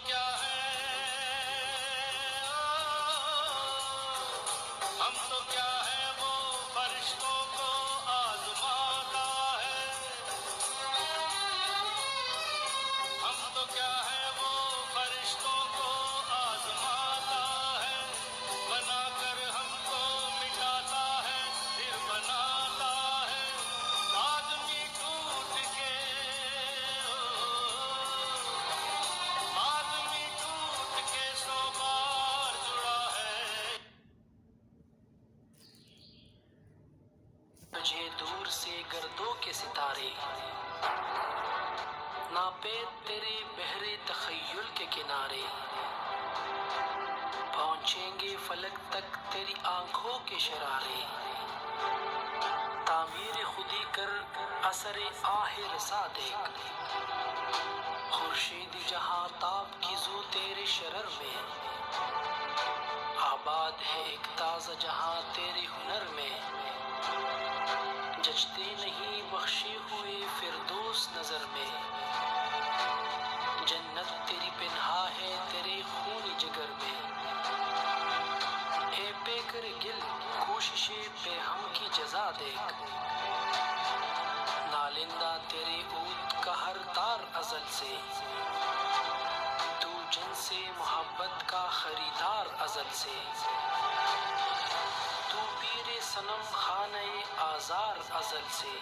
کیا ہے ہم تو کیا ہے وہ فرشتوں کو آزماتا ہے ہم تو کیا ہے وہ فرشتوں کو آزماتا ہے بنا کر ہم کو مٹاتا ہے پھر بناتا ہے آدمی ٹوٹ کے آدمی ٹوٹ کے 100 بار جڑا ہے تجھے دور سے گردوں کے ستارے ناپے تیرے بحر تخیل کے کنارے پہنچیں گے فلک تک تیری آنکھوں کے شرارے تعمیر خودی کر اثر آہ رسا دیکھ خورشید جہاں تاب کی زو تیرے شرر میں آباد ہے ایک تازہ جہاں تیرے ہنر میں جچتے نہیں بخشے ہوئے فردوس نظر میں جنت تیری پنہا ہے تیرے خون جگر میں اے پے کر گل کوشش پہ ہم کی جزا دیکھ نالندہ تیرے عود کا ہر تار ازل سے تو جن سے محبت کا خریدار ازل سے تو پیر صنم خانہ آزار ازل سے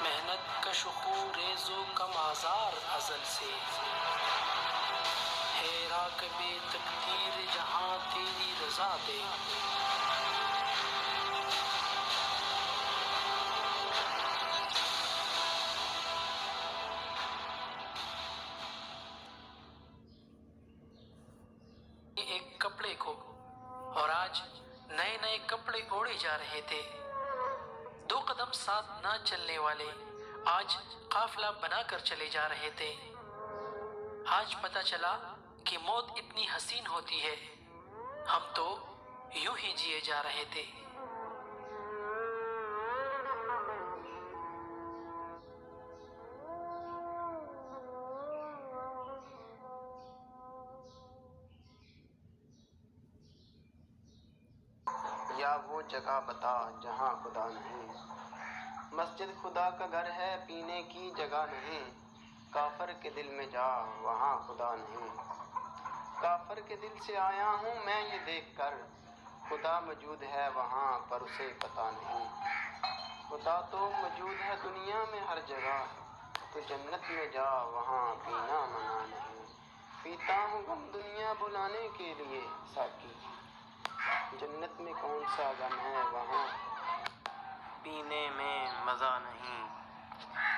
محنت کش خو ریز و کم آزار ازل سے ہے راکب تقدیر جہاں تیری رضا دے ایک کپڑے کو اور آج نئے نئے کپڑے اوڑے جا رہے تھے 2 قدم ساتھ نہ چلنے والے آج قافلہ بنا کر چلے جا رہے تھے آج پتہ چلا کہ موت اتنی حسین ہوتی ہے ہم تو یوں ہی جیے جا رہے تھے یا وہ جگہ بتا جہاں خدا نہیں مسجد خدا کا گھر ہے پینے کی جگہ نہیں کافر کے دل میں جا وہاں خدا نہیں کافر کے دل سے آیا ہوں میں یہ دیکھ کر خدا موجود ہے وہاں پر اسے پتہ نہیں خدا تو موجود ہے دنیا میں ہر جگہ تو جنت میں جا وہاں پینا منع نہیں پیتا ہوں غم دنیا بلانے کے لیے ساقی جنت میں کون سا غم ہے وہاں پینے میں مزہ نہیں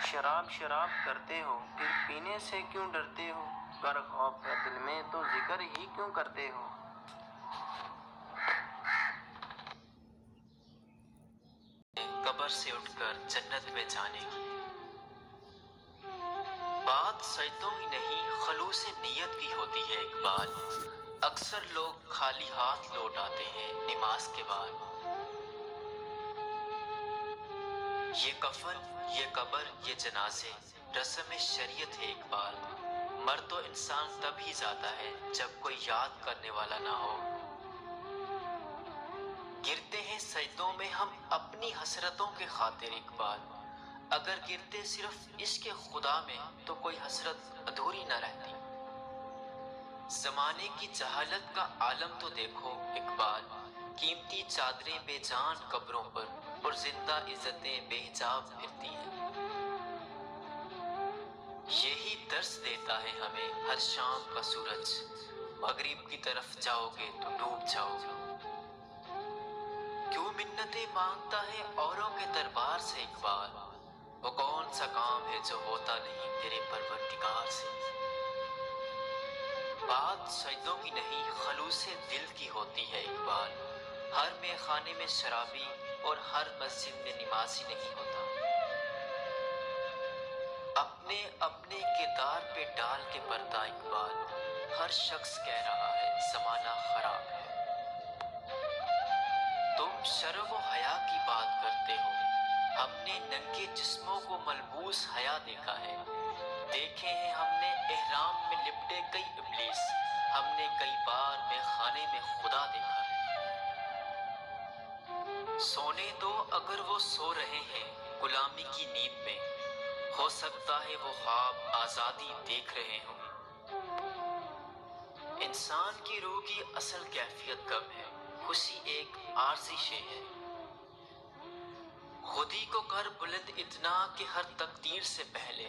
شراب شراب کرتے ہو پھر پینے سے کیوں ڈرتے ہو گر خوف ہے دل میں تو ذکر ہی کیوں کرتے ہو قبر سے اٹھ کر جنت میں جانے کی بات سجدوں ہی نہیں خلوص نیت کی ہوتی ہے اقبال اکثر لوگ خالی ہاتھ لوٹ آتے ہیں نماز کے بعد یہ کفن یہ قبر یہ جنازے رسم شریعت ہے اقبال مر تو انسان تب ہی جاتا ہے جب کوئی یاد کرنے والا نہ ہو گرتے ہیں سجدوں میں ہم اپنی حسرتوں کے خاطر اقبال اگر گرتے صرف عشق خدا میں تو کوئی حسرت ادھوری نہ رہتی زمانے کی جہالت کا عالم تو دیکھو اقبال قیمتی چادریں بے جان قبروں پر اور زندہ عزتیں بے حجاب پھرتی ہیں یہی درس دیتا ہے ہمیں ہر شام کا سورج مغرب کی طرف جاؤ گے تو ڈوب جاؤ گے کیوں منتیں مانگتا ہے اوروں کے دربار سے اقبال وہ کون سا کام ہے جو ہوتا نہیں تیرے پروردگار سے بات سجدوں کی نہیں خلوص دل کی ہوتی ہے اقبال ہر میخانے خانے میں شرابی اور ہر مسجد میں نمازی نہیں ہوتا اپنے اپنے کردار پہ ڈال کے پردہ اقبال ہر شخص کہہ رہا ہے زمانہ خراب ہے تم شرم و حیا کی بات کرتے ہو ہم نے ننگے جسموں کو ملبوس حیا دیکھا ہے، دیکھے ہیں ہم نے احرام میں لپٹے کئی ابلیس، ہم نے کئی بار میں خانے میں خدا دیکھا ہے۔ سونے دو اگر وہ سو رہے ہیں غلامی کی نیند میں، ہو سکتا ہے وہ خواب آزادی دیکھ رہے ہوں۔ انسان کی روح کی اصل کیفیت کم ہے، خوشی ایک عارضی شے ہے۔ خودی کو کر بلند اتنا کہ ہر تقدیر سے پہلے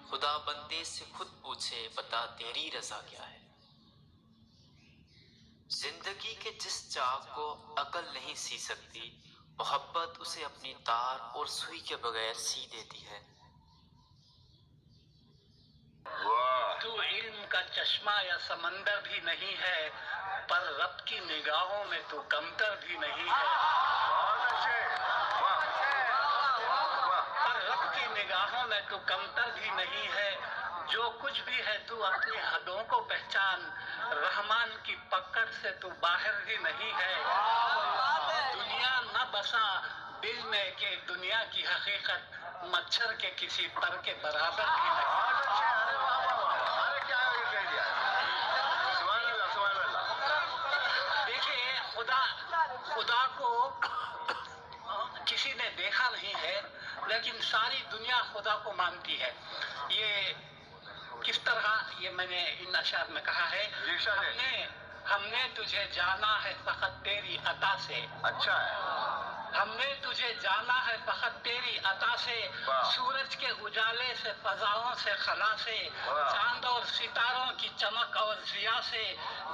خدا بندے سے خود پوچھے بتا تیری رضا کیا ہے۔ زندگی کے جس چاک کو عقل نہیں سی سکتی، محبت اسے اپنی تار اور سوئی کے بغیر سی دیتی ہے۔ تو علم کا چشمہ یا سمندر بھی نہیں ہے، پر رب کی نگاہوں میں تو کمتر بھی نہیں ہے۔ پر رب کی نگاہوں میں تو کمتر بھی نہیں ہے، جو کچھ بھی ہے تو اپنی حدوں کو پہچان، رحمان کی پکڑ سے تو باہر ہی نہیں ہے۔ دنیا نہ بسا دل میں کہ دنیا کی حقیقت مچھر کے کسی پر کے برابر بھی نہیں۔ دیکھیے، خدا کو کسی نے دیکھا نہیں ہے، لیکن ساری دنیا خدا کو مانتی ہے۔ یہ کس طرح، یہ میں نے ان اشعار میں کہا ہے، ہم نے تجھے جانا ہے فقط تیری عطا سے۔ اچھا ہے۔ ہم نے تجھے جانا ہے فقط تیری عطا سے، سورج کے اجالے سے، فضاؤں سے، خلا سے، چاند اور ستاروں کی چمک اور ضیاء سے،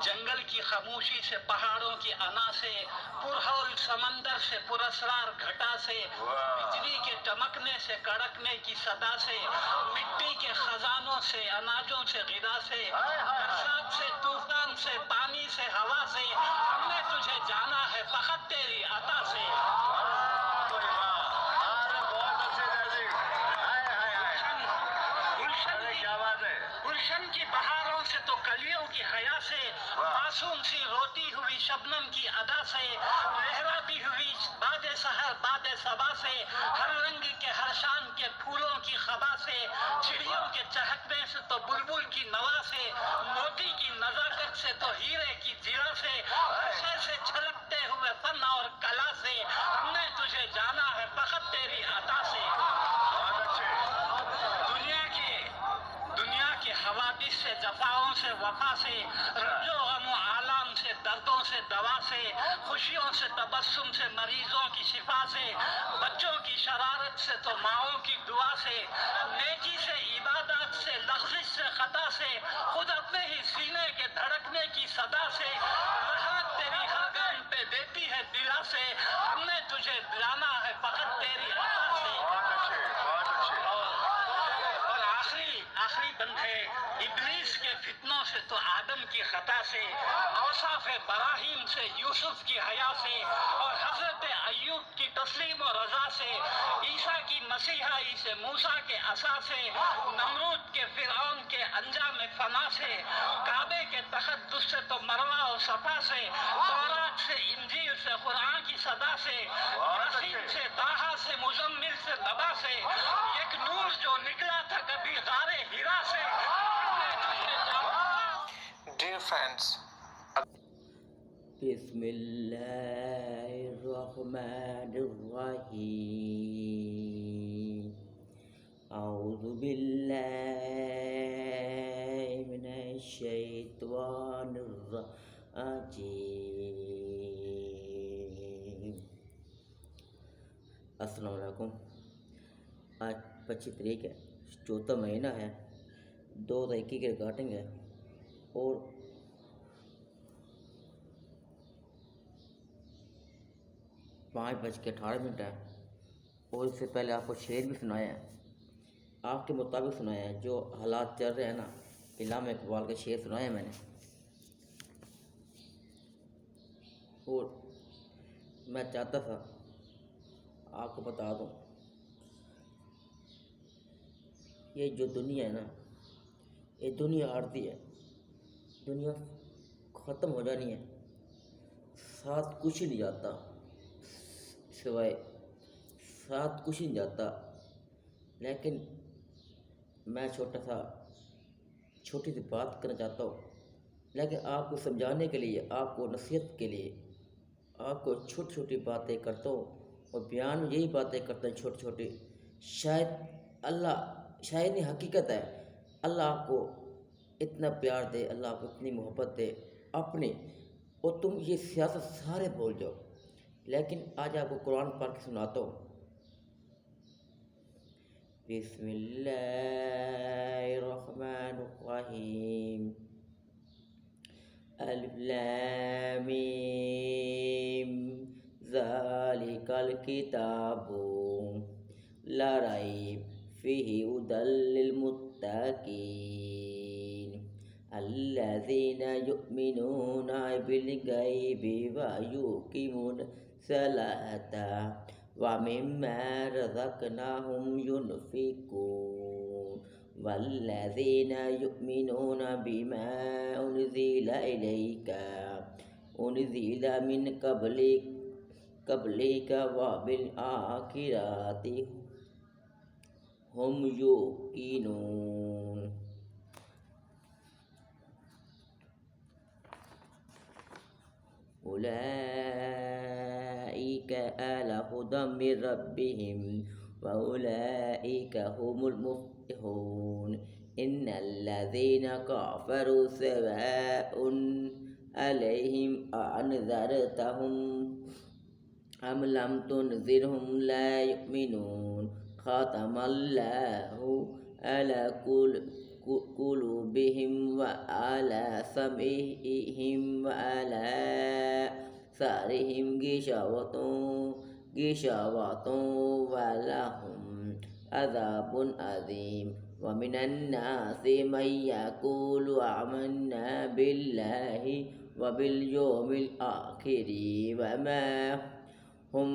جنگل کی خاموشی سے، پہاڑوں کی انا سے، پرہول سمندر سے، پراسرار گھٹا سے، بجلی کے چمکنے سے، کڑکنے کی صدا سے، مٹی کے خزانوں سے، اناجوں سے، غذا سے، برسات سے، طوفان سے، پانی سے، ہوا سے، ہم نے تجھے جانا ہے فقط تیری عطا سے۔ گلشن کی بہاروں سے تو کلیوں کی حیا سے، معصوم سی روتی ہوئی شبنم کی ادا سے، لہراتی ہوئی باد سحر باد صبا سے، ہر رنگ کے ہر شان کے پھولوں کی خبا سے، چڑیوں کے چہکنے سے تو بلبل کی نوا سے، موتی کی نزاکت سے تو ہیرے کی جرا سے، نشے سے چھلکتے ہوئے فن اور کلا سے، ہم نے تجھے جانا ہے فقط تیری عطا سے۔ دنیا کے حوادث سے، جفاؤں سے، وفا سے، رنج و غم و آلام سے، دردوں سے، دوا سے، خوشیوں سے، تبسم سے، مریضوں کی شفا سے، بچوں کی شرارت سے تو ماؤں کی دعا سے، نیکی سے، عبادات سے، لغزش سے، خطا سے، خود اپنے ہی سینے کے دھڑکنے کی صدا سے، رحمت تیری ہر گام پہ دیتی ہے دلا سے، ہم نے تجھے جانا ہے فقط تیری عطا سے۔ اور آخری بند ہے، ابلیس کے فتنوں سے تو آدم کی خطا سے، اوصاف براہیم سے، یوسف کی حیا سے، اور حضرت ایوب کی تسلیم و رضا سے، عیسیٰ کی مسیحائی سے، موسیٰ کے عصا سے، نمرود کے فرعون کے انجام فنا سے، کعبے کے تقدس سے تو مروہ و صفا سے، تورات سے، انجیل سے، قرآن کی صدا سے، یاسین سے، طٰہٰ سے، مزمل سے، نبا سے، ایک نور جو نکلا تھا کبھی غار ہرا سے۔ Dear friends, بسم اللہ الرحمن الرحیم، اعوذ باللہ من الشیطان الرجیم۔ السلام علیکم۔ آج 25 تاریخ ہے، چوتھا مہینہ ہے، 2021 کے ریکارڈنگ ہے، اور 5:18 ہے، اور اس سے پہلے آپ کو شعر بھی سنایا ہے، آپ کے مطابق سنایا ہے، جو حالات چل رہے ہیں نا، علامہ اقبال کے شعر سنائے ہیں میں نے۔ اور میں چاہتا تھا آپ کو بتا دوں، یہ جو دنیا ہے نا، یہ دنیا عارضی ہے، دنیا ختم ہو جانی ہے، ساتھ کچھ نہیں جاتا سوائے ساتھ کچھ نہیں جاتا، لیکن میں چھوٹی سی بات کرنا چاہتا ہوں، لیکن آپ کو سمجھانے کے لیے، آپ کو نصیحت کے لیے، آپ کو چھوٹی چھوٹی باتیں کرتا ہوں، اور بیان میں یہی باتیں کرتا ہوں چھوٹی چھوٹی. شاید نہیں، حقیقت ہے، اللہ آپ کو اتنا پیار دے، اللہ آپ کو اتنی محبت دے اپنی، اور تم یہ سیاست سارے بھول جاؤ. لیکن آج آپ کو قرآن پڑھ کے سناتا ہوں. بسم اللہ الرحمن الرحیم. الف لام میم ذالک الکتاب لا ریب فیہ ھدی للمتقین الذین یؤمنون بالغیب ویقیمون الصلاۃ ومما رزقناہم ينفقون والذین یؤمنون بما انزل الیک انزل من قبلک وبالآخرۃ ہم یوقنون. اولئک علی ھدی من ربہم واولئک هم المفلحون. ان الذین کفروا سواء علیہم اانذرتہم ام لم تنذرہم لا یؤمنون. ختم اللہ علی قلوبہم وعلی سمعہم وعلی ابصارہم غشاوۃ ولہم عذاب عظیم. ومن الناس من یقول آمنا باللہ وبالیوم الآخر وما ہم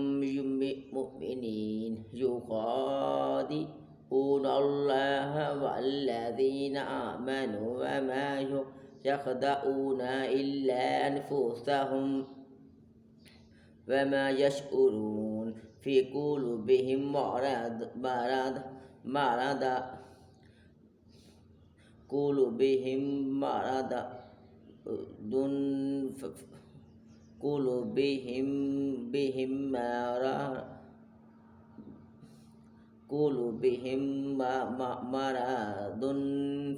مؤمنین یخادعون اللہ والذین آمنوا وما یخدعون الا انفسہم وما یشعرون. فی قلوبہم مرض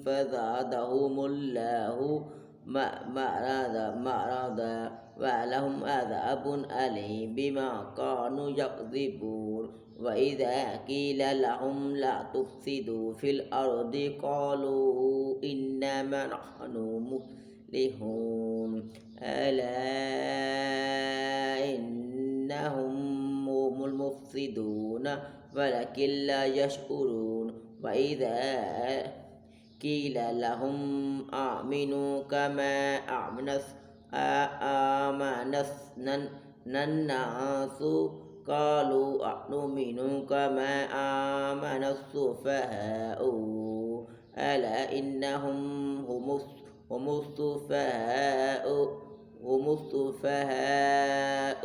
فزادہم اللہ مرضا ولہم عذاب علیم بما کانوا یکذبون. وَإِذَا قِيلَ لَهُمْ لَا تُفْسِدُوا فِي الْأَرْضِ قَالُوا إِنَّمَا نَحْنُ مُصْلِحُونَ أَلَا إِنَّهُمْ هُمُ الْمُفْسِدُونَ وَلَكِنْ لَا يَشْعُرُونَ. وَإِذَا قِيلَ لَهُمْ آمِنُوا كَمَا آمَنَ النَّاسُ قالوا أنؤمن كما آمن السفهاء ألا إنهم هم السفهاء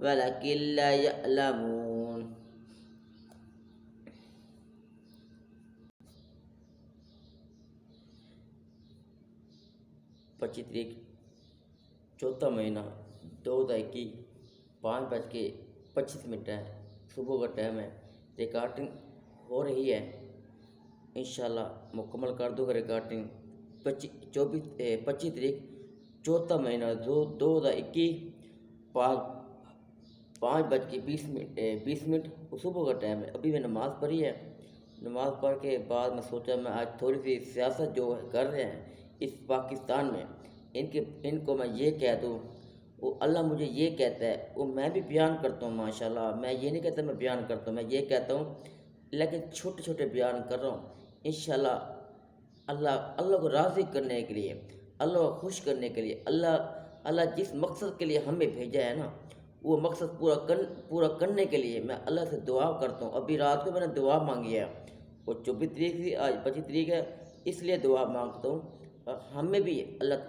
ولكن لا يعلمون. پچیس تاریخ چوتھا مہینہ 2021 5:25 ہے، صبح کا ٹائم ہے. ریکارڈنگ ہو رہی ہے، انشاءاللہ مکمل کر دوں گا ریکارڈنگ. 25 تاریخ چوتھا مہینہ 2021 5:20 صبح کا ٹائم ہے. ابھی میں نماز پڑھی ہے. نماز پڑھ کے بعد میں سوچا میں آج تھوڑی سی سیاست جو کر رہے ہیں اس پاکستان میں ان کو میں یہ کہہ دوں، وہ اللہ مجھے یہ کہتا ہے، وہ میں بھی بیان کرتا ہوں. ماشاءاللہ میں یہ نہیں کہتا میں بیان کرتا ہوں، میں یہ کہتا ہوں، لیکن چھوٹے چھوٹے بیان کر رہا ہوں. انشاءاللہ اللہ کو راضی کرنے کے لیے، اللہ کو خوش کرنے کے لیے، اللہ جس مقصد کے لیے ہمیں بھیجا ہے نا، وہ مقصد پورا کرنے کے لیے میں اللہ سے دعا کرتا ہوں. ابھی رات کو میں نے دعا مانگی ہے، وہ 24 تاریخ تھی، آج 25 تاریخ ہے، اس لیے دعا مانگتا ہوں. ہمیں بھی اللہ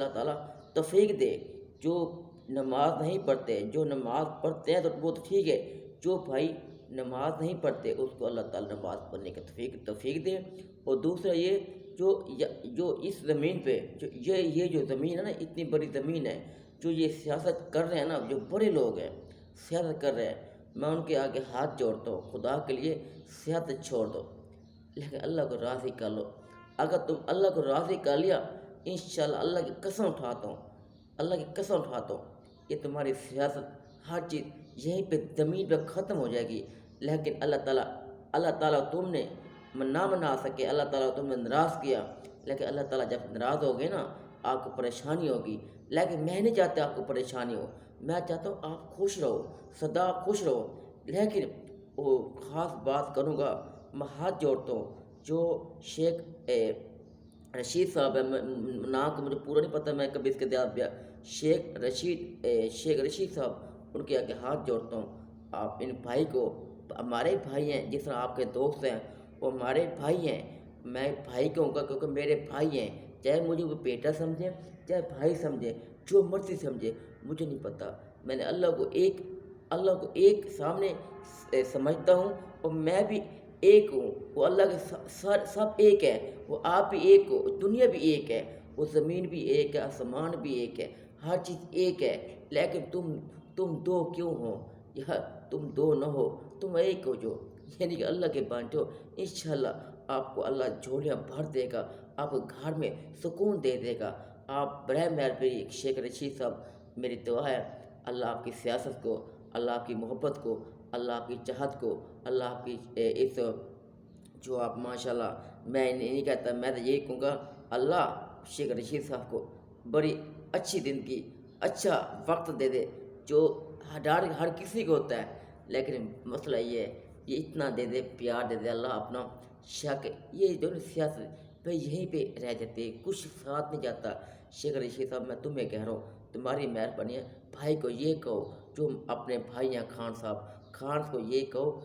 تعالیٰ توفیق دے، جو نماز نہیں پڑھتے، جو نماز پڑھتے ہیں تو وہ تو ٹھیک ہے، جو بھائی نماز نہیں پڑھتے اس کو اللہ تعالیٰ نماز پڑھنے کی توفیق دے۔ اور دوسرا یہ جو اس زمین پہ یہ جو زمین ہے نا، اتنی بڑی زمین ہے، جو یہ سیاست کر رہے ہیں نا، جو بڑے لوگ ہیں سیاست کر رہے ہیں، میں ان کے آگے ہاتھ جوڑتا ہوں، خدا کے لیے سیاست چھوڑ دو، لیکن اللہ کو راضی کر لو۔ اگر تم اللہ کو راضی کر لیا، انشاءاللہ اللہ کی قسم اٹھاتا ہوں، اللہ کی قسم اٹھاتا ہوں، یہ تمہاری سیاست ہر چیز یہیں پہ زمین پہ ختم ہو جائے گی۔ لیکن اللہ تعالیٰ تم نے نہ منا سکے، اللہ تعالیٰ تم نے ناراض کیا، لیکن اللہ تعالیٰ جب ناراض ہو گئے نا، آپ کو پریشانی ہوگی، لیکن میں نہیں چاہتا آپ کو پریشانی ہو، میں چاہتا ہوں آپ خوش رہو، سدا خوش رہو۔ لیکن وہ خاص بات کروں گا، میں ہاتھ جوڑتا ہوں، جو شیخ رشید صاحب ہے، نام کو مجھے پورا نہیں پتہ، میں کبھی اس کے دیات پہ شیخ رشید صاحب، ان کے آگے ہاتھ جوڑتا ہوں، آپ ان بھائی کو، ہمارے بھائی ہیں، جس طرح آپ کے دوست ہیں وہ ہمارے بھائی ہیں، میں بھائی کہوں گا کیونکہ میرے بھائی ہیں، چاہے مجھے وہ بیٹا سمجھے چاہے بھائی سمجھے، جو مرضی سمجھے، مجھے نہیں پتہ، میں نے اللہ کو ایک سامنے سمجھتا ہوں، اور میں بھی ایک ہوں، وہ اللہ کے سب ایک ہے، وہ آپ بھی ایک ہو، دنیا بھی ایک ہے، وہ زمین بھی ایک ہے، آسمان بھی ایک ہے، ہر چیز ایک ہے، لیکن تم دو کیوں ہو؟ یا تم دو نہ ہو، تم ایک ہو، جو یعنی کہ اللہ کے بانٹے ہو۔ انشاءاللہ آپ کو اللہ جھولیاں بھر دے گا، آپ کو گھر میں سکون دے دے گا۔ آپ برائے مہربانی شیخ رشید صاحب، میری دعا ہے اللہ آپ کی سیاست کو، اللہ آپ کی محبت کو، اللہ آپ کی چاہت کو، اللہ آپ کی اس جو آپ ماشاءاللہ، میں نہیں کہتا، میں تو یہی کہوں گا، اللہ شیخ رشید صاحب کو بڑی اچھی زندگی، اچھا وقت دے دے، جو ہر کسی کو ہوتا ہے، لیکن مسئلہ یہ ہے، یہ اتنا دے دے، پیار دے دے اللہ اپنا، شک یہ جو سیاست پہ یہیں پہ رہ جاتے، کچھ ساتھ نہیں جاتا۔ شیخ رشید صاحب، میں تمہیں کہہ رہا ہوں، تمہاری مہربانی ہے، بھائی کو یہ کہو، جو اپنے بھائی ہیں خان کو یہ کہو،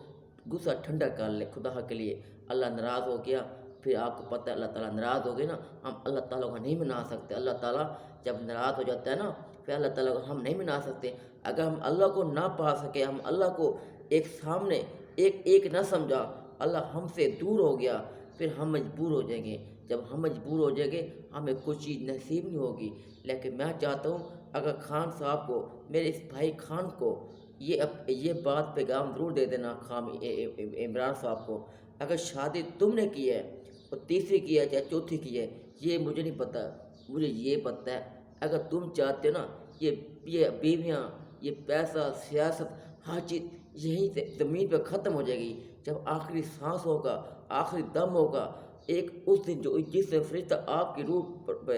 غصہ ٹھنڈا کر لے خدا کے لیے، اللہ ناراض ہو گیا، پھر آپ کو پتہ ہے اللہ تعالیٰ ناراض ہو گئے نا، ہم اللہ تعالیٰ کو نہیں منا سکتے، اللہ تعالیٰ جب ناراض ہو جاتا ہے نا، پھر اللہ تعالیٰ کو ہم نہیں منا سکتے۔ اگر ہم اللہ کو نہ پا سکے، ہم اللہ کو ایک سامنے ایک نہ سمجھا، اللہ ہم سے دور ہو گیا، پھر ہم مجبور ہو جائیں گے، جب ہم مجبور ہو جائیں گے ہمیں کوئی چیز نصیب نہیں ہوگی۔ لیکن میں چاہتا ہوں اگر خان صاحب کو، میرے اس بھائی خان کو یہ بات پیغام ضرور دے دینا، عمران صاحب کو، اگر شادی تم نے کی ہے اور تیسری کی ہے چاہے چوتھی کی ہے، یہ مجھے نہیں پتہ، مجھے یہ پتہ ہے اگر تم چاہتے ہو نا، یہ بیویاں، یہ پیسہ، سیاست، ہر چیز یہیں سے زمین پہ ختم ہو جائے گی، جب آخری سانس ہوگا، آخری دم ہوگا، ایک اس دن جس دن فرشتہ آپ کی روح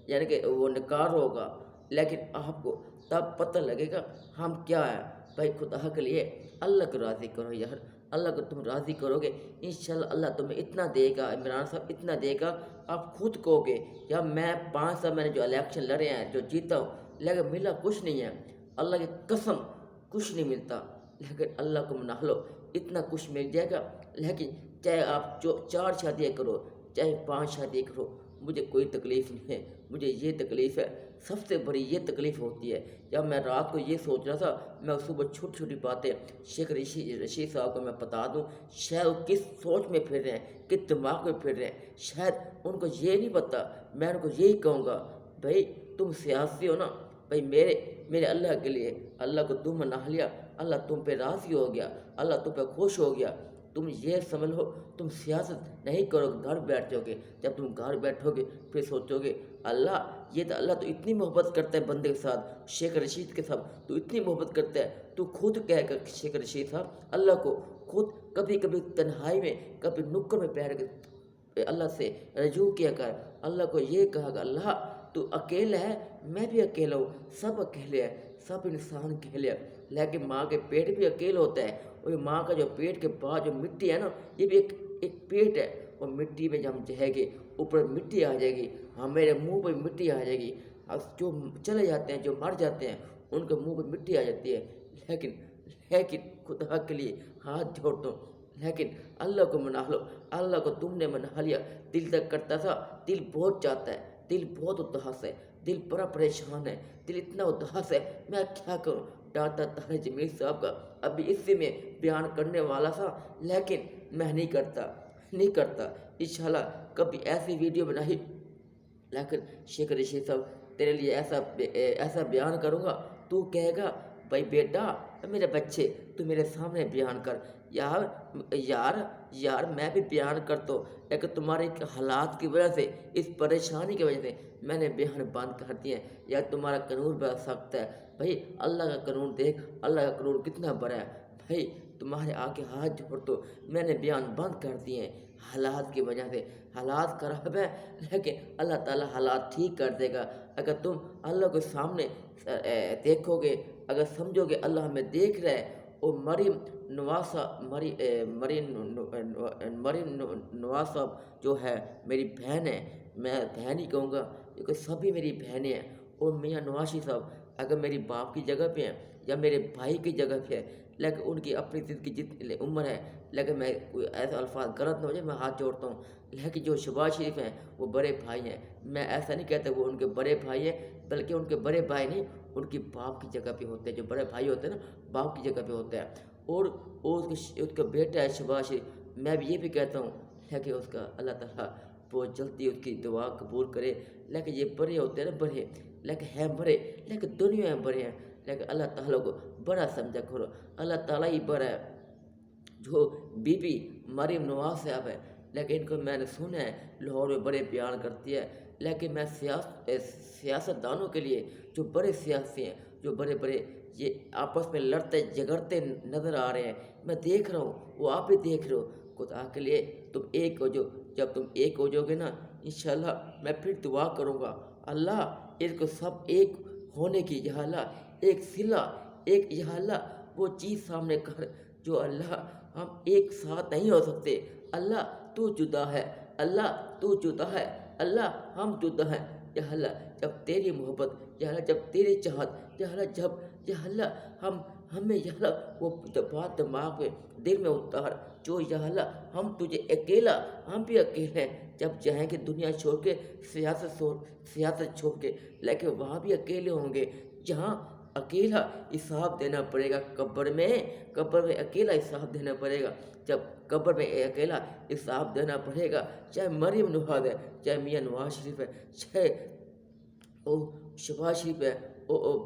یعنی کہ وہ نکار ہوگا، لیکن آپ کو تب پتہ لگے گا ہم کیا ہیں۔ بھائی خدا کے لیے اللہ کو راضی کرو یار، اللہ کو تم راضی کرو گے، انشاءاللہ اللہ تمہیں اتنا دے گا، عمران صاحب اتنا دے گا، آپ خود کہو گے یا میں 5 سال میں نے جو الیکشن لڑے ہیں، جو جیتا ہوں، لیکن ملا کچھ نہیں ہے، اللہ کی قسم کچھ نہیں ملتا، لیکن اللہ کو منا لو، اتنا کچھ مل جائے گا۔ لیکن چاہے آپ 4 شادیاں کرو، چاہے 5 شادیاں کرو، مجھے کوئی تکلیف نہیں ہے، مجھے یہ تکلیف ہے، سب سے بڑی یہ تکلیف ہوتی ہے، جب میں رات کو یہ سوچ رہا تھا، میں صبح چھوٹی چھوٹی باتیں شیخ رشید صاحب کو میں بتا دوں، شاید وہ کس سوچ میں پھر رہے ہیں، کس دماغ میں پھر رہے ہیں، شاید ان کو یہ نہیں پتہ، میں ان کو یہی کہوں گا، بھائی تم سیاسی ہو نا، بھائی میرے اللہ کے لیے، اللہ کو تم منا لیا، اللہ تم پہ راضی ہو گیا، اللہ تم پہ خوش ہو گیا، تم یہ سمجھ لو تم سیاست نہیں کرو گے، گھر بیٹھو گے، جب تم گھر بیٹھو گے پھر سوچو گے اللہ تو اتنی محبت کرتا ہے بندے کے ساتھ، شیخ رشید کے ساتھ تو اتنی محبت کرتا ہے، تو خود کہہ کر شیخ رشید صاحب اللہ کو خود کبھی تنہائی میں، کبھی نکڑ میں بیٹھ کے اللہ سے رجوع کیا کر، اللہ کو یہ کہا کہ اللہ تو اکیلا ہے، میں بھی اکیلا ہوں، سب اکیلے ہیں، سب انسان اکیلے ہیں، لیکن ماں کے پیٹ بھی اکیلا ہوتا ہے، اور ماں کا جو پیٹ کے بعد جو مٹی ہے نا، یہ بھی ایک پیٹ ہے، اور مٹی میں جب ہم جائیں گے اوپر مٹی آ جائے گی، میرے منہ پہ مٹی آ جائے گی، جو چلے جاتے ہیں، جو مر جاتے ہیں، ان کے منہ پہ مٹی آ جاتی ہے، لیکن خدا کے لیے ہاتھ جوڑتا ہوں، لیکن اللہ کو منا لو، اللہ کو تم نے منا لیا، دل تک کرتا تھا، دل بہت چاہتا ہے، دل بہت اداس ہے، دل بڑا پریشان ہے، دل اتنا اداس ہے، میں کیا کروں؟ ڈاکٹر طاہر جمیل صاحب کا ابھی اس سے میں بیان کرنے والا تھا، لیکن میں نہیں کرتا انشاءاللہ کبھی ایسی ویڈیو بنائی، لیکن شیخ رشید صاحب تیرے لیے ایسا بیان کروں گا، تو کہے گا بھائی بیٹا میرے بچے تو میرے سامنے بیان کر۔ یار میں بھی بیان کرتا ہوں، لیکن تمہارے حالات کی وجہ سے، اس پریشانی کی وجہ سے میں نے بیان بند کر دیا ہے۔ یار تمہارا قانون بڑا سخت ہے بھائی، اللہ کا قانون دیکھ، اللہ کا قانون کتنا بڑا ہے بھائی، تمہارے آگے ہاتھ جوڑ تو میں نے بیان بند کر دیے ہیں حالات کی وجہ سے۔ حالات خراب ہے لیکن اللہ تعالیٰ حالات ٹھیک کر دے گا اگر تم اللہ کے سامنے دیکھو گے، اگر سمجھو گے اللہ ہمیں دیکھ رہا ہے۔ اور مریم نواز صاحب جو ہے میری بہن ہے، میں بہن ہی کہوں گا کیونکہ سبھی میری بہنیں ہیں۔ اور میاں نواز شریف صاحب اگر میری باپ کی جگہ پہ ہیں یا میرے بھائی کی جگہ پہ ہے، لیکن ان کی اپنی زندگی جتنی عمر ہے، لیکن میں کوئی ایسا الفاظ غلط نہ ہو جائے میں ہاتھ جوڑتا ہوں، لیکن جو شہباز شریف ہیں وہ بڑے بھائی ہیں، میں ایسا نہیں کہتا وہ ان کے بڑے بھائی ہیں، بلکہ ان کے بڑے بھائی نہیں، ان کی باپ کی جگہ پہ ہوتے ہیں، جو بڑے بھائی ہوتے ہیں نا باپ کی جگہ پہ ہوتے ہیں۔ اور اس کا بیٹا ہے شہباز شریف، میں بھی یہ بھی کہتا ہوں، لیکن اس کا اللہ تعالیٰ بہت جلدی اس کی دعا قبول کرے۔ لیکن یہ بڑے ہوتے ہیں نا، بڑے لیکن ہیں بڑے، لیکن دنیا میں بڑے ہیں، لیکن اللہ تعالیٰ کو بڑا سمجھا کرو، اللہ تعالیٰ ہی بڑا ہے۔ جو بی بی مریم نواز صاحب ہے، لیکن ان کو میں نے سنا ہے لاہور میں بڑے بیان کرتی ہے، لیکن میں سیاست دانوں کے لیے جو بڑے سیاسی ہیں، جو بڑے یہ آپس میں لڑتے جھگڑتے نظر آ رہے ہیں، میں دیکھ رہا ہوں، وہ آپ بھی دیکھ رہے ہو، خدا کے لیے تم ایک ہو جو، جب تم ایک ہو جاؤ گے نا انشاءاللہ میں پھر دعا کروں گا، اللہ ان کو سب ایک ہونے کی، یا اللہ ایک صلہ، ایک یا اللہ وہ چیز سامنے کر جو اللہ ہم ایک ساتھ نہیں ہو سکتے، اللہ تو جدا ہے، اللہ تو جدا ہے، اللہ ہم جدا ہیں، یا اللہ جب تیری محبت، یا اللہ جب تیری چاہت، یا اللہ یا اللہ ہمیں یا اللہ وہ بات دماغ میں دل میں اتار جو یا اللہ ہم تجھے اکیلا، ہم بھی اکیلے ہیں، جب جائیں گے دنیا چھوڑ کے، سیاست چھوڑ کے، لیکن وہاں بھی اکیلے ہوں گے، جہاں اکیلا حساب دینا پڑے گا، قبر میں اکیلا حساب دینا پڑے گا، جب قبر میں اکیلا حساب دینا پڑے گا، چاہے مریم نواز ہے، چاہے میاں نواز شریف ہے، چاہے شہباز شریف ہے،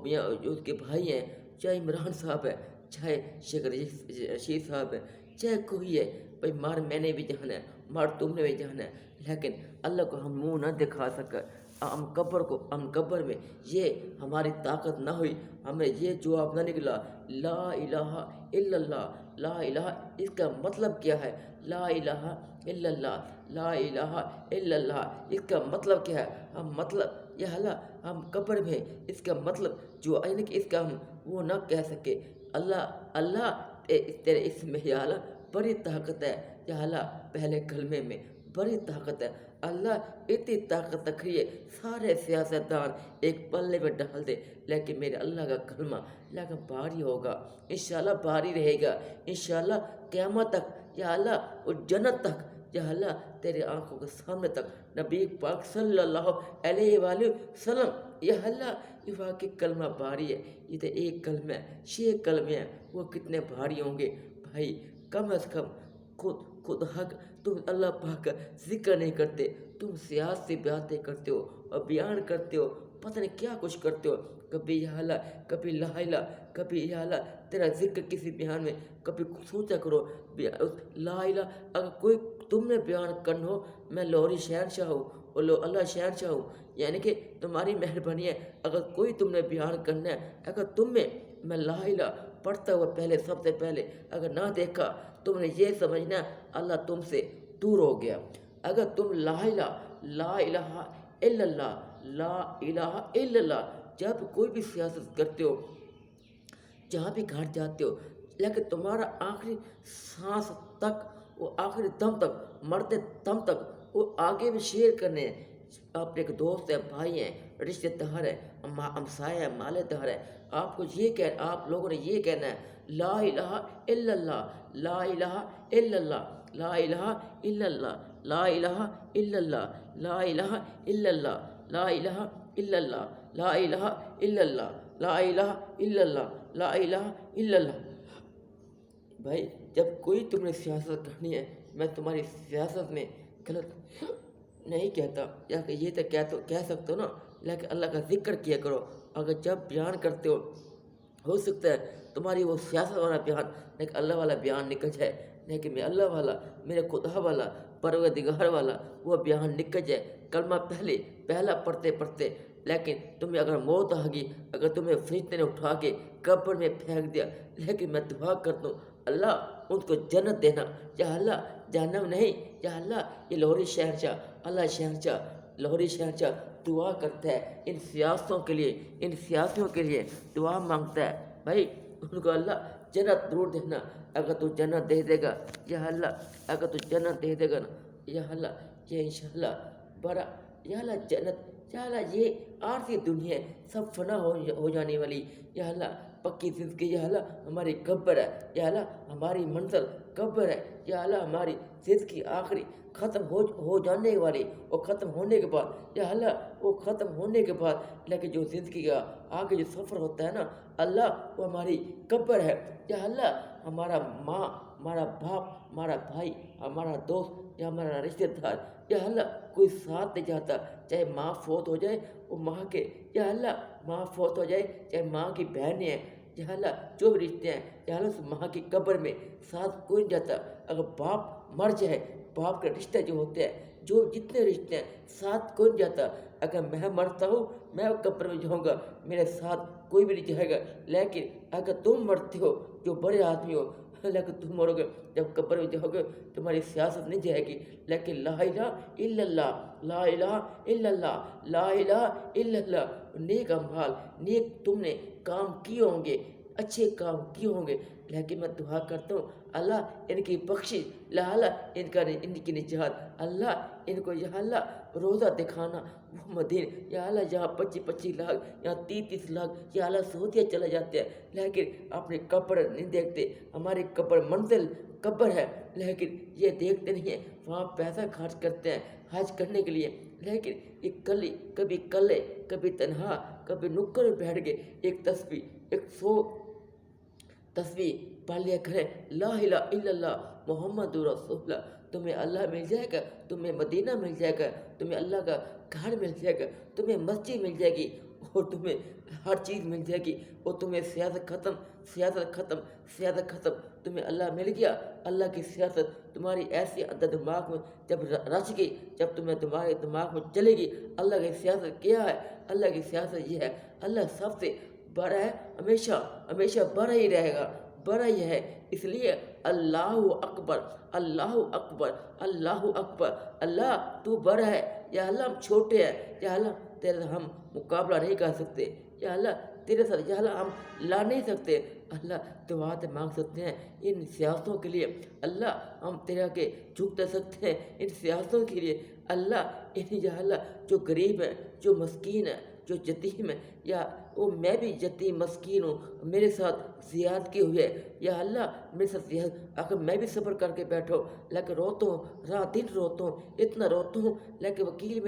میاں جو اس کے بھائی ہیں، چاہے عمران صاحب ہے، چاہے شیخ رشید صاحب ہے، چاہے کوئی ہے، بھائی مار میں نے بھی جانا ہے، مار تم نے بھی جانا ہے، لیکن اللہ کو ہم منہ نہ دکھا سکے، ہم قبر میں یہ ہماری طاقت نہ ہوئی، ہمیں یہ جواب نہ نکلا، لا الہ الا اللہ، لا الہ اس کا مطلب کیا ہے، لا الہ الا اللہ، لا الہ الا اللہ اس کا مطلب کیا ہے، ہم مطلب یا اللہ ہم قبر میں اس کا مطلب جو یعنی کہ اس کا ہم وہ نہ کہہ سکے، اللہ تیرے اس میں یا اللہ بڑی طاقت ہے، یا اللہ پہلے کلمے میں بڑی طاقت ہے، اللہ اتنی طاقت رکھیے سارے سیاستدان ایک پلے میں ڈال دے، لیکن میرے اللہ کا کلمہ لیکن بھاری ہوگا، انشاءاللہ بھاری رہے گا، انشاءاللہ قیامت تک یا اللہ اور جنت تک، یا اللہ تیرے آنکھوں کے سامنے تک نبی پاک صلی اللہ علیہ وآلہ وسلم، یا اللہ یہ واقعی کلمہ بھاری ہے، یہ تو ایک کلمہ ہے، 6 کلمے ہیں، وہ کتنے بھاری ہوں گے بھائی، کم از کم خود حق تم اللہ پاک کا ذکر نہیں کرتے، تم سیاسی باتیں کرتے ہو اور بیان کرتے ہو، پتہ نہیں کیا کچھ کرتے ہو، کبھی یا اللہ کبھی لا الہ، کبھی یا اللہ تیرا ذکر کسی بیان میں، کبھی سوچا کرو لا الہ، اگر کوئی تم نے بیان کرنا ہو، میں لاہوری شہنشاہ ہوں اور اللہ شہنشاہ ہوں، یعنی کہ تمہاری مہربانی ہے، اگر کوئی تم نے بیان کرنا ہے، اگر تم میں لا الہ پڑھتا ہوا پہلے سب سے پہلے اگر نہ دیکھا، تم نے یہ سمجھنا اللہ تم سے دور ہو گیا، اگر تم لا الہ الا اللہ، لا الہ الا اللہ جب کوئی بھی سیاست کرتے ہو، جہاں بھی گھر جاتے ہو، لیکن تمہارا آخری سانس تک، وہ آخری دم تک، مرتے دم تک وہ آگے بھی شیئر کرنے ہیں، اپنے ایک دوست ہے، بھائی ہیں، رشتے دار ہے، ہمسائے ہے، مالے دار ہے، آپ لوگوں نے یہ کہنا ہے لا الہ الا اللہ، لا الہ الا اللہ، لا الہ الا اللہ، لا الہ الا اللہ، لا الہ الا اللہ، لا الہ الا اللہ، لا الہ الا اللہ، لا الہ الا اللہ، لا الہ الا اللہ۔ بھائی جب کوئی تم نے سیاست کرنی ہے، میں تمہاری سیاست میں غلط نہیں کہتا، یا کہ یہ تو کہہ سکتے ہو نا، لیکن اللہ کا ذکر کیا کرو۔ اگر جب بیان کرتے ہو سکتا ہے تمہاری وہ سیاست والا بیان لیکن اللہ والا بیان نکل جائے، لیکن میں اللہ والا، میرے خدا والا، پروردگار والا وہ بیان نکل جائے، کلمہ پہلا پڑھتے، لیکن تمہیں اگر موت آ گئی، اگر تمہیں فرشتے نے اٹھا کے قبر میں پھینک دیا، لیکن میں دعا کرتا ہوں اللہ ان کو جنت دینا، یا اللہ جہنم نہیں، یا اللہ یہ لاہوری شہنشاہ، اللہ شہنشاہ لاہوری شہنشاہ دعا کرتا ہے ان سیاستوں کے لیے، ان سیاسیوں کے لیے دعا مانگتا ہے، بھائی ان کو اللہ جنت ضرور دینا۔ اگر تو جنت دے دے گا یا اللہ، اگر تو جنت دے دے گا نا یا اللہ، یہ انشاءاللہ بڑا، یا اللہ جنت، یا اللہ یہ عارضی دنیا ہے، سب فنا ہو جانے والی، یا اللہ پکی زندگی، یا اللہ ہماری قبر ہے، یا اللہ ہماری منزل قبر ہے، یا اللہ ہماری زندگی آخری ختم ہو جانے والی، اور ختم ہونے کے بعد، یا اللہ وہ ختم ہونے کے بعد لیکن جو زندگی کا آگے جو سفر ہوتا ہے نا اللہ، وہ ہماری قبر ہے، یا اللہ ہمارا ماں، ہمارا باپ، ہمارا بھائی، ہمارا دوست یا ہمارا رشتہ دار، یا اللہ کوئی ساتھ نہیں جاتا، چاہے ماں فوت ہو جائے وہ ماں کے، یا اللہ ماں فوت ہو جائے چاہے ماں کی بہنیں ہیں، یا اللہ جو بھی رشتے ہیں، یا اللہ اس ماں کی قبر میں ساتھ کوئی نہیں جاتا۔ اگر باپ مر جائے، باپ کے رشتے جو ہوتے ہیں، جو جتنے رشتے ہیں ساتھ کوئی نہیں جاتا۔ اگر میں مرتا ہوں میں قبر میں جاؤں گا، میرے ساتھ کوئی بھی نہیں جائے گا، لیکن اگر تم مرتے ہو جو بڑے آدمی ہو، لیکن تم مرو گے جب قبر میں جاؤ گے تمہاری سیاست نہیں جائے گی، لیکن لا الہ الا اللہ، لا الہ الا اللہ، لا الہ الا اللہ، نیک اعمال، نیک تم نے کام کیے ہوں گے، اچھے کام کیے ہوں گے، لیکن میں دعا کرتا ہوں اللہ ان کی بخشش، لا اللہ ان کی نجات، اللہ ان کو یا اللہ روزہ دکھانا وہ مدین، یا اللہ جہاں 25 لاکھ یا 30 لاکھ یا اللہ سعودیہ چلے جاتے ہیں لیکن اپنی قبر نہیں دیکھتے، ہماری قبر منزل قبر ہے لیکن یہ دیکھتے نہیں ہیں، وہاں پیسہ خرچ کرتے ہیں حج کرنے کے لیے، لیکن ایک کبھی کلے کبھی تنہا کبھی نکڑ میں بیٹھ گئے، ایک تسبیح 100 تسبیح پڑھ لیا کریں، لا الہ الا اللہ محمد رسول اللہ، تمہیں اللہ مل جائے گا، تمہیں مدینہ مل جائے گا، تمہیں اللہ کا گھر مل جائے گا، تمہیں مسجد مل جائے گی، اور تمہیں ہر چیز مل جائے گی، اور تمہیں سیاست ختم، تمہیں اللہ مل گیا، اللہ کی سیاست تمہاری ایسی اندر دماغ میں جب رچ گئی، جب تمہارے دماغ میں چلے گی اللہ کی سیاست کیا ہے، اللہ کی سیاست یہ ہے، اللہ سب سے بڑا ہے، ہمیشہ بڑا ہی رہے گا، بڑا ہی ہے، اس لیے اللہ اکبر، اللہ اکبر، اللہ اکبر، اللہ تو بڑا ہے، یا اللہ ہم چھوٹے ہیں، یا اللہ تیرے سے ہم مقابلہ نہیں کر سکتے، یا اللہ تیرے ساتھ یا اللہ ہم لا نہیں سکتے، اللہ دعا مانگ سکتے ہیں ان سیاستوں کے لیے، اللہ ہم تیرے آگے جھک دے سکتے ہیں ان سیاستوں کے لیے، اللہ یا اللہ جو غریب ہے، جو مسکین ہے، جو یتیم ہے، یا وہ میں بھی یتیم مسکین ہوں، میرے ساتھ زیادتی ہوئی ہے، یا اللہ میرے ساتھ اگر میں بھی صبر کر کے بیٹھو لیکن روتا ہوں، رات دن روتا ہوں، اتنا روتا ہوں، لیکن وکیل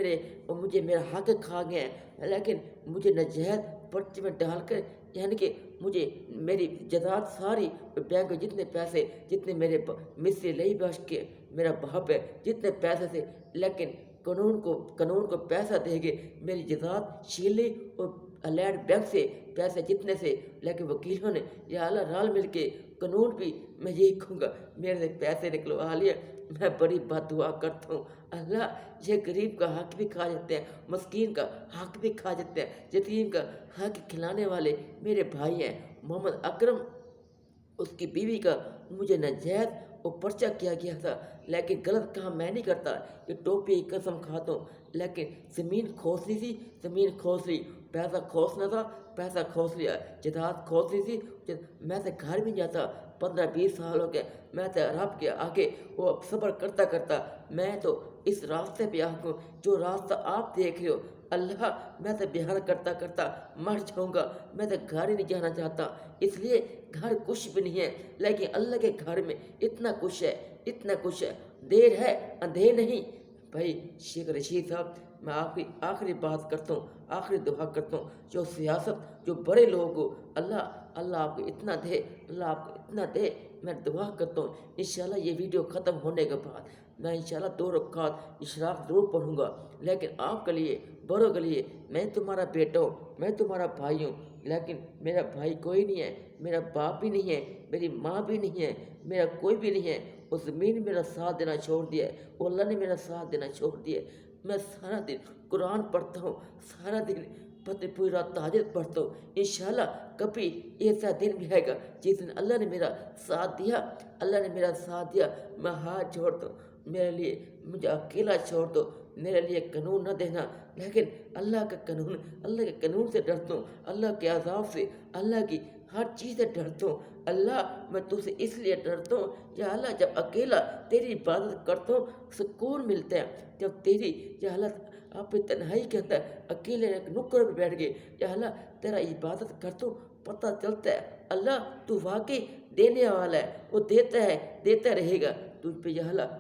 مجھے میرا حق کھا گئے ہیں، لیکن مجھے ناجائز پرچے میں ڈال کر، یعنی کہ مجھے میری جائیداد ساری بینک جتنے پیسے جتنے میرے مصری لئی بخش کے میرا باپ ہے جتنے پیسے سے، لیکن قانون کو پیسہ دے گے میری جائیداد چھین لی، اور الائڈ بینک سے پیسے جتنے سے، لیکن وکیلوں نے یا اللہ رال مل کے قانون بھی میں یہی کہوں گا میرے سے پیسے نکلوا لیے، میں بڑی بد دعا کرتا ہوں اللہ یہ غریب کا حق بھی کھا جاتے ہیں، مسکین کا حق بھی کھا جاتے ہیں، یتیم کا حق کھلانے والے میرے بھائی ہیں، محمد اکرم اس کی بیوی کا مجھے ناجائز وہ پرچہ کیا گیا تھا، لیکن غلط کام میں نہیں کرتا، یہ ٹوپی کی قسم کھاتا ہوں، لیکن زمین کھوس لی تھی، زمین کھوس لی، پیسہ کھوسنا تھا، پیسہ کھوس لیا، جائیداد کھوس لی تھی، میں سے گھر بھی جاتا 15-20 سال ہو گئے، میں تو رب کے آگے وہ صبر کرتا میں تو اس راستے پہ آگوں جو راستہ آپ دیکھ رہے ہو، اللہ میں تو بیان کرتا مر جاؤں گا، میں تو گھر ہی نہیں جانا چاہتا، اس لیے گھر کچھ بھی نہیں ہے، لیکن اللہ کے گھر میں اتنا کچھ ہے، دیر ہے اندھیر نہیں۔ بھائی شیخ رشید صاحب میں آپ کی آخری بات کرتا ہوں، آخری دعا کرتا ہوں، جو سیاست، جو بڑے لوگ ہو، اللہ آپ کو اتنا دے، اللہ آپ کو اتنا دے۔ میں دعا کرتا ہوں انشاءاللہ یہ ویڈیو ختم ہونے کے بعد میں انشاءاللہ 2 رکعت اشراق ضرور پڑھوں گا، لیکن آپ کے لیے، بڑوں کے لیے، میں تمہارا بیٹا ہوں، میں تمہارا بھائی ہوں، لیکن میرا بھائی کوئی نہیں ہے، میرا باپ بھی نہیں ہے، میری ماں بھی نہیں ہے، میرا کوئی بھی نہیں ہے۔ اس زمین نے میرا ساتھ دینا چھوڑ دیا ہے، وہ اللہ نے میرا ساتھ دینا چھوڑ دیا ہے۔ میں سارا دن قرآن پڑھتا ہوں، سارا دن پوری رات تہجد پڑھتا ہوں۔ انشاءاللہ کبھی ایسا دن بھی آئے گا جس دن اللہ نے میرا ساتھ دیا، اللہ نے میرا ساتھ دیا، میں ہاتھ جوڑتا ہوں، میرے لیے مجھے اکیلا چھوڑ دو، میرے لیے قانون نہ دینا، لیکن اللہ کا قانون، اللہ کے قانون سے ڈرتا ہوں، اللہ کے عذاب سے، اللہ کی ہر چیز سے ڈرتا ہوں۔ اللہ میں تجھ سے اس لیے ڈرتا ہوں، یا اللہ جب اکیلا تیری عبادت کرتا ہوں سکون ملتا ہے، جب تیری یا اللہ اپنی تنہائی کے اندر اکیلے ایک نکڑ میں بیٹھ گئے، یا اللہ تیرا عبادت کرتا ہوں، پتہ چلتا ہے اللہ تو واقعی دینے والا ہے، وہ دیتا ہے، دیتا رہے گا۔ تجھ پہ یا اللہ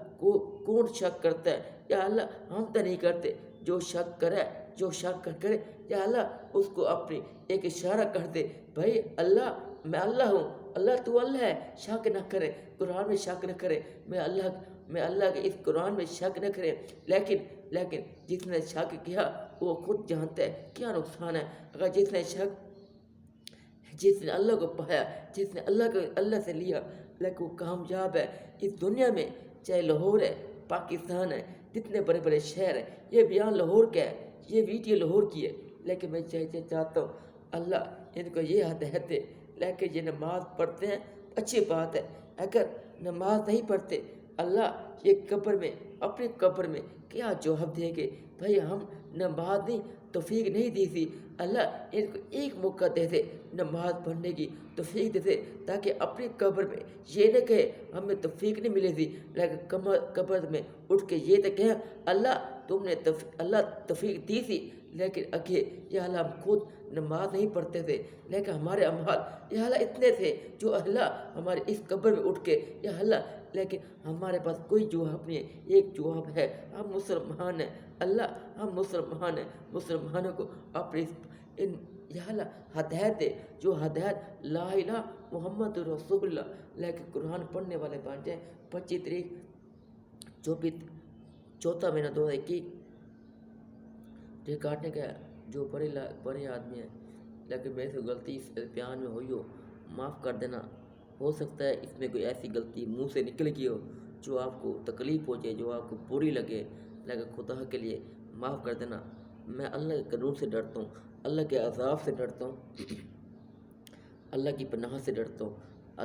کون شک کرتا ہے؟ یا اللہ ہم تو نہیں کرتے، جو شک کرے، جو شک کرے یا اللہ اس کو اپنی ایک اشارہ کر دے، بھائی اللہ میں اللہ ہوں، اللہ تو اللہ ہے، شک نہ کرے، قرآن میں شک نہ کرے، میں اللہ کے اس قرآن میں شک نہ کرے، لیکن جس نے شک کیا وہ خود جانتا ہے کیا نقصان ہے۔ اگر جس نے اللہ کو پایا، جس نے اللہ سے لیا، لیکن وہ کامیاب ہے اس دنیا میں، چاہے لاہور ہے، پاکستان ہے، جتنے بڑے بڑے شہر ہیں، یہ بیان لاہور کا ہے، یہ ویڈیو لاہور کی ہے، لیکن میں چاہتا ہوں اللہ ان کو یہ ہدایت دے، لیکن یہ نماز پڑھتے ہیں اچھی بات ہے، اگر نماز نہیں پڑھتے اللہ یہ قبر میں، اپنی قبر میں کیا جواب دیں گے؟ بھائی ہم نماز نہیں توفیق نہیں دی تھی، اللہ ان کو ایک موقع دے دے نماز پڑھنے کی توفیق دے دے، تاکہ اپنی قبر میں یہ نہ کہے ہمیں توفیق نہیں ملی تھی، لیکن قبر میں اٹھ کے یہ تو کہیں اللہ تم نے اللہ توفیق دی تھی، لیکن آگے یا اللہ ہم خود نماز نہیں پڑھتے تھے، لیکن ہمارے اعمال یا اللہ اتنے تھے جو اللہ ہمارے اس قبر میں اٹھ کے یا اللہ، لیکن ہمارے پاس کوئی جواب نہیں ہے، ایک جواب ہے ہم مسلمان ہیں، اللہ ہم مسلمان ہیں، مسلمانوں کو اپنی ان یا اللہ ہدایت دے، جو ہدایت لا الہ محمد رسول اللہ، لیکن قرآن پڑھنے والے بن جائیں۔ 25 تاریخ 4 مہینہ 2021 کاٹنے کا جو بڑے آدمی ہیں، لیکن میرے سے غلطی اس بیان میں ہوئی ہو معاف کر دینا، ہو سکتا ہے اس میں کوئی ایسی غلطی منہ سے نکل گئی ہو جو آپ کو تکلیف پہنچے، جو آپ کو بری لگے، لیکن خدا کے لیے معاف کر دینا۔ میں اللہ کے قانون سے ڈرتا ہوں، اللہ کے عذاب سے ڈرتا ہوں، اللہ کی پناہ سے ڈرتا ہوں،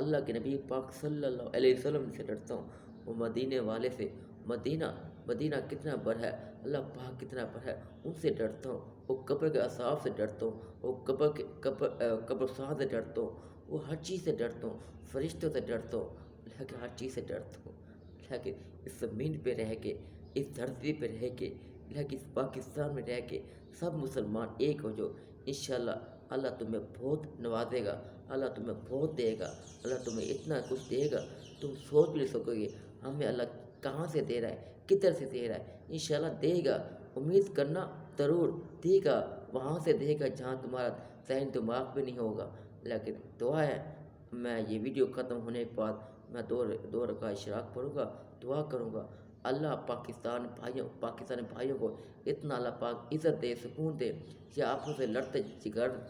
اللہ کے نبی پاک صلی اللہ علیہ وسلم سے ڈرتا ہوں، وہ مدینے والے سے، مدینہ کتنا بڑا ہے، اللہ پاک کتنا بڑا ہے، ان سے ڈرتا ہوں، وہ قبر کے عذاب سے ڈرتا ہوں، وہ قبرستان سے ڈرتا ہوں، وہ ہر چیز سے ڈرتا ہوں، فرشتوں سے ڈرتا ہوں، لیکن ہر چیز سے ڈرتا ہوں، لیکن اس زمین پہ رہ کے، اس دھرتی پہ رہ کے، لیکن اس پاکستان میں رہ کے سب مسلمان ایک ہو جو انشاءاللہ اللہ تمہیں بہت نوازے گا، اللہ تمہیں بہت دے گا، اللہ تمہیں اتنا کچھ دے گا تم سوچ بھی نہیں سکو گے ہمیں اللہ کہاں سے دے رہا ہے، کدھر سے دے رہا ہے، انشاءاللہ دے گا، امید کرنا ضرور دے گا، وہاں سے دے گا جہاں تمہارا ذہن دماغ بھی نہیں ہوگا۔ لیکن دعا ہے، میں یہ ویڈیو ختم ہونے کے بعد میں 2 رکعت اشراق پڑھوں گا، دعا کروں گا اللہ پاکستانی بھائیوں کو اتنا اللہ پاک عزت دے، سکون دے، یہ آپس سے لڑتے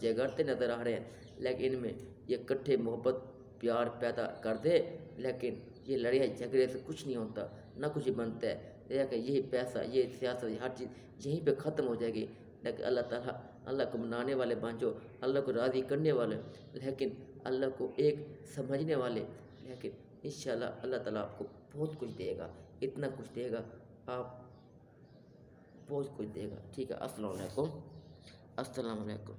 جگڑتے نظر آ رہے ہیں، لیکن ان میں یہ اکٹھے محبت پیار پیدا کر دے، لیکن یہ لڑائی جھگڑے سے کچھ نہیں ہوتا، نہ کچھ بنتا ہے، لیکن یہی پیسہ، یہ سیاست، ہر چیز یہیں پہ ختم ہو جائے گی، لیکن اللہ تعالیٰ اللہ کو منانے والے بن جاؤ، اللہ کو راضی کرنے والے، لیکن اللہ کو ایک سمجھنے والے، لیکن انشاءاللہ اللہ تعالیٰ آپ کو بہت کچھ دے گا، اتنا کچھ دے گا، آپ بہت کچھ دے گا، ٹھیک ہے۔ السلام علیکم۔